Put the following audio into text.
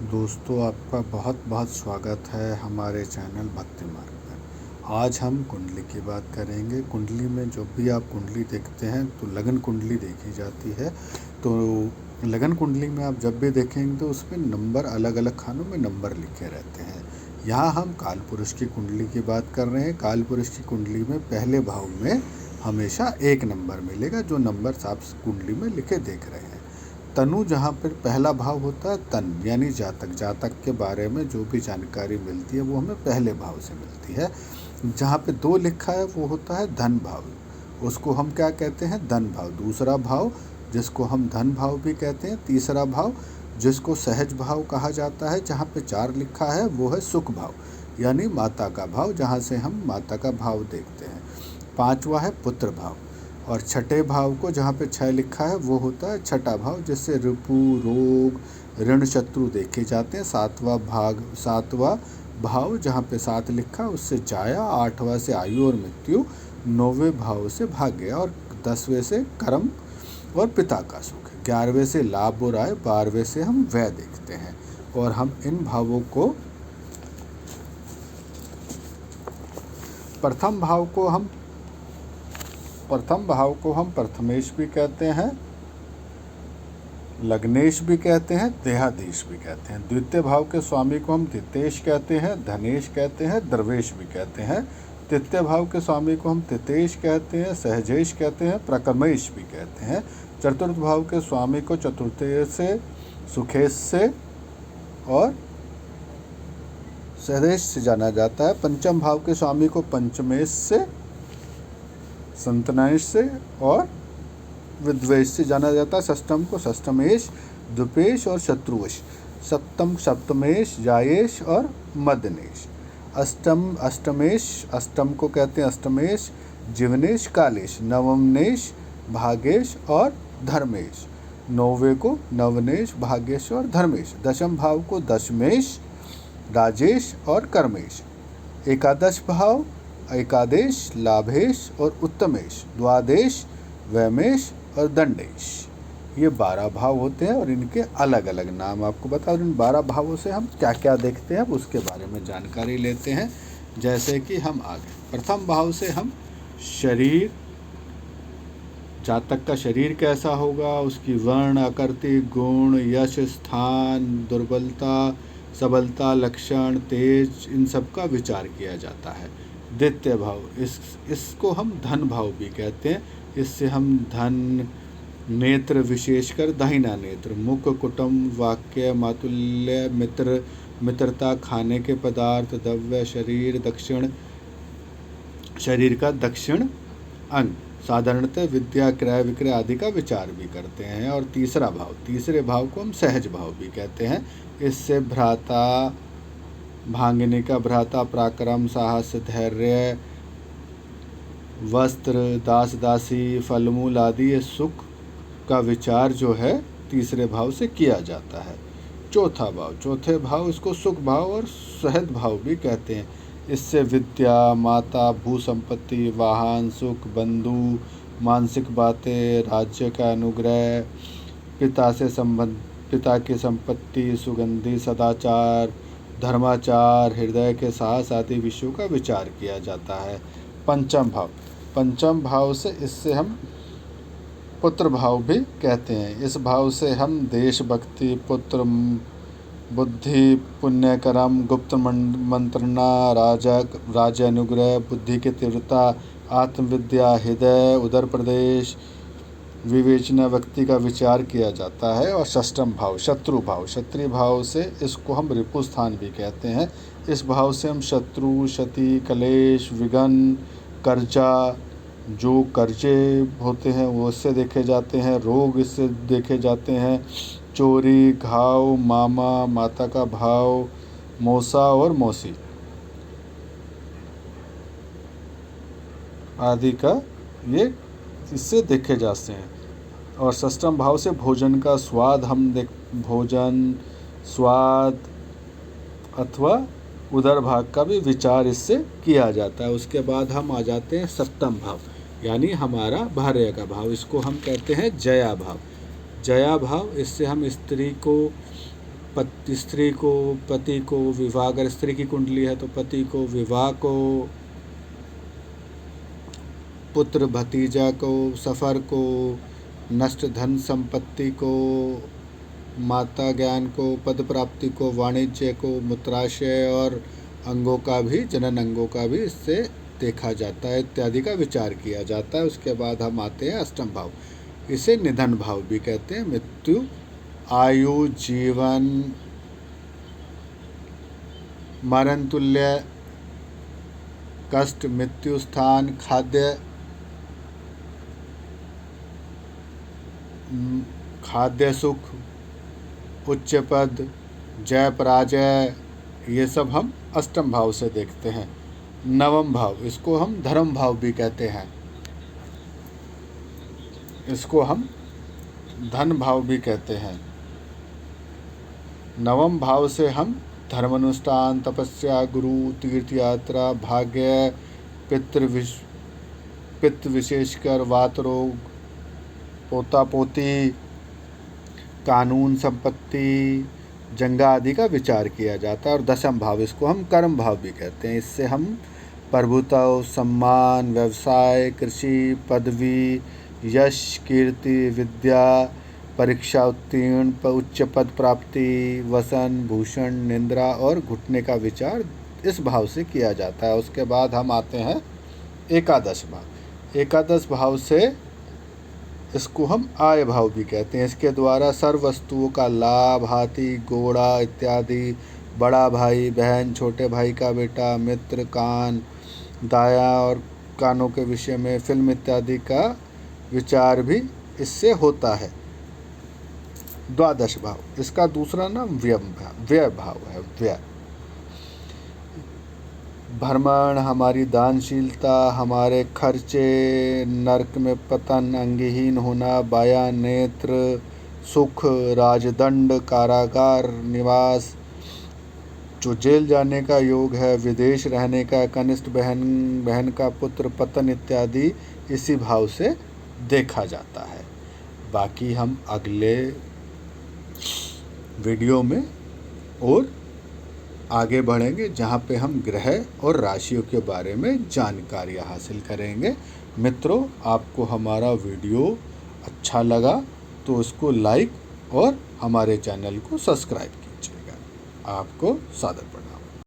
दोस्तों, आपका बहुत बहुत स्वागत है हमारे चैनल भक्ति मार्ग में। आज हम कुंडली की बात करेंगे। कुंडली में जब भी आप कुंडली देखते हैं तो लगन कुंडली देखी जाती है। तो लगन कुंडली में आप जब भी देखेंगे तो उसमें नंबर अलग अलग खानों में नंबर लिखे रहते हैं। यहाँ हम काल पुरुष की कुंडली की बात कर रहे हैं। काल पुरुष की कुंडली में पहले भाव में हमेशा एक नंबर मिलेगा, जो नंबर आप कुंडली में लिखे देख रहे हैं। तनु जहाँ पर पहला भाव होता है, तन यानी जातक के बारे में जो भी जानकारी मिलती है वो हमें पहले भाव से मिलती है। जहाँ पे 2 लिखा है वो होता है धन भाव, उसको हम क्या कहते हैं, धन भाव। दूसरा भाव जिसको हम धन भाव भी कहते हैं। तीसरा भाव जिसको सहज भाव कहा जाता है, जहाँ पे 4 लिखा है वो है सुख भाव यानी माता का भाव, जहाँ से हम माता का भाव देखते हैं। 5वां है पुत्र भाव, और छठे भाव को जहाँ पे 6 लिखा है वो होता है छठा भाव, जिससे रिपु, रोग, ऋण, शत्रु देखे जाते हैं। 7वां भाव जहाँ पे 7 लिखा है उससे जाया, 8वां से आयु और मृत्यु, 9वें भाव से भाग्य, और 10वें से कर्म और पिता का सुख, 11वें से लाभ और आय, 12वें से हम व्यय देखते हैं। और हम इन भावों को प्रथम भाव को हम प्रथमेश भी कहते हैं, लग्नेश भी कहते हैं, देहाधीश भी कहते हैं। द्वितीय भाव के स्वामी को हम तितेश कहते हैं, धनेश कहते हैं, द्रवेश भी कहते हैं। तृतीय भाव के स्वामी को हम तितेश कहते हैं, सहजेश कहते हैं, प्रकमेश भी कहते हैं। चतुर्थ भाव के स्वामी को चतुर्थेय से, सुखेश से और सहदेश से जाना जाता है। पंचम भाव के स्वामी को पंचमेश से, संतनाश से और विद्वेश से जाना जाता है। षष्टम को षष्टमेश, द्विपेश और शत्रुवश। सप्तम सप्तमेश, जायेश और मदनेश। अष्टम को कहते हैं अष्टमेश, जीवनेश, कालेश। नवमनेश, भागेश और धर्मेश। 9वें को नवनेश, भागेश और धर्मेश। दशम भाव को दशमेश, राजेश और कर्मेश। एकादश भाव एकादेश, लाभेश और उत्तमेश। द्वादेश, वैमेश और दंडेश। ये 12 भाव होते हैं और इनके अलग अलग नाम आपको बता। और इन 12 भावों से हम क्या क्या देखते हैं अब उसके बारे में जानकारी लेते हैं। जैसे कि हम आगे प्रथम भाव से हम शरीर, जातक का शरीर कैसा होगा, उसकी वर्ण, आकृति, गुण, यश, स्थान, दुर्बलता, सबलता, लक्षण, तेज, इन सब का विचार किया जाता है। द्वितीय भाव इसको हम धन भाव भी कहते हैं। इससे हम धन, नेत्र, विशेषकर दाहिना नेत्र, मुख, कुटुंब, वाक्य, मातुल्य, मित्रता, खाने के पदार्थ, द्रव्य, शरीर का दक्षिण अंग, साधारणतः विद्या, क्रय विक्रय आदि का विचार भी करते हैं। और तीसरे भाव को हम सहज भाव भी कहते हैं। इससे भ्राता, भांगने का भ्राता, पराक्रम, साहस, धैर्य, वस्त्र, दास दासी, फलमूल आदि ये सुख का विचार जो है तीसरे भाव से किया जाता है। चौथे भाव इसको सुख भाव और सहज भाव भी कहते हैं। इससे विद्या, माता, भू संपत्ति, वाहन, सुख, बंधु, मानसिक बातें, राज्य का अनुग्रह, पिता की संपत्ति, सुगंधि, सदाचार, धर्माचार, हृदय के साहस आदि विषयों का विचार किया जाता है। पंचम भाव से इससे हम पुत्र भाव भी कहते हैं। इस भाव से हम देशभक्ति, पुत्र, बुद्धि, पुण्य कर्म, गुप्त मंत्रणा, राज्य अनुग्रह, बुद्धि की तीव्रता, आत्मविद्या, हृदय, उदर प्रदेश, विवेचना, व्यक्ति का विचार किया जाता है। और षष्ठम भाव क्षत्रिय भाव से इसको हम रिपु स्थान भी कहते हैं। इस भाव से हम शत्रु, क्षति, कलेश, विघ्न, कर्जा, जो कर्जे होते हैं वो इससे देखे जाते हैं। रोग इससे देखे जाते हैं। चोरी, घाव, मामा, माता का भाव, मौसा और मौसी आदि का ये इससे देखे जाते हैं। और षष्ठम भाव से भोजन का स्वाद भोजन, स्वाद अथवा उदर भाग का भी विचार इससे किया जाता है। उसके बाद हम आ जाते हैं सप्तम भाव यानी हमारा भार्य का भाव। इसको हम कहते हैं जया भाव। इससे हम स्त्री को स्त्री को पति को विवाह, अगर स्त्री की कुंडली है तो पति को, विवाह को, पुत्र भतीजा को, सफ़र को, नष्ट धन संपत्ति को, माता ज्ञान को, पद प्राप्ति को, वाणिज्य को, मूत्राशय और अंगों का भी, जनन अंगों का भी इससे देखा जाता है इत्यादि का विचार किया जाता है। उसके बाद हम आते हैं अष्टम भाव, इसे निधन भाव भी कहते हैं। मृत्यु, आयु, जीवन, मरण तुल्य, कष्ट, मृत्यु स्थान, खाद्य सुख, उच्च पद, जय पराजय, ये सब हम अष्टम भाव से देखते हैं। नवम भाव, इसको हम धर्म भाव भी कहते हैं, इसको हम धन भाव भी कहते हैं। नवम भाव से हम धर्मानुष्ठान, तपस्या, गुरु, तीर्थ यात्रा, भाग्य, पितृ विशेषकर, वात रोग, पोता पोती, कानून, संपत्ति, जंगा आदि का विचार किया जाता है। और दशम भाव, इसको हम कर्म भाव भी कहते हैं। इससे हम प्रभुता, सम्मान, व्यवसाय, कृषि, पदवी, यश, कीर्ति, विद्या, परीक्षा उत्तीर्ण, उच्च पद प्राप्ति, वसन, भूषण, निंद्रा और घुटने का विचार इस भाव से किया जाता है। उसके बाद हम आते हैं एकादश भाव। एकादश भाव से इसको हम आय भाव भी कहते हैं। इसके द्वारा सर्व वस्तुओं का लाभ, हाथी, घोड़ा इत्यादि, बड़ा भाई, बहन, छोटे भाई का बेटा, मित्र, कान, दाया और कानों के विषय में, फिल्म इत्यादि का विचार भी इससे होता है। द्वादश भाव, इसका दूसरा नाम व्यय भाव है। व्यय, भ्रमण, हमारी दानशीलता, हमारे खर्चे, नरक में पतन, अंगहीन होना, बाया नेत्र, सुख, राजदंड, कारागार निवास, जो जेल जाने का योग है, विदेश रहने का, कनिष्ठ बहन का पुत्र पतन इत्यादि इसी भाव से देखा जाता है। बाकी हम अगले वीडियो में और आगे बढ़ेंगे, जहाँ पे हम ग्रह और राशियों के बारे में जानकारियाँ हासिल करेंगे। मित्रों, आपको हमारा वीडियो अच्छा लगा तो उसको लाइक और हमारे चैनल को सब्सक्राइब कीजिएगा। आपको सादर प्रणाम।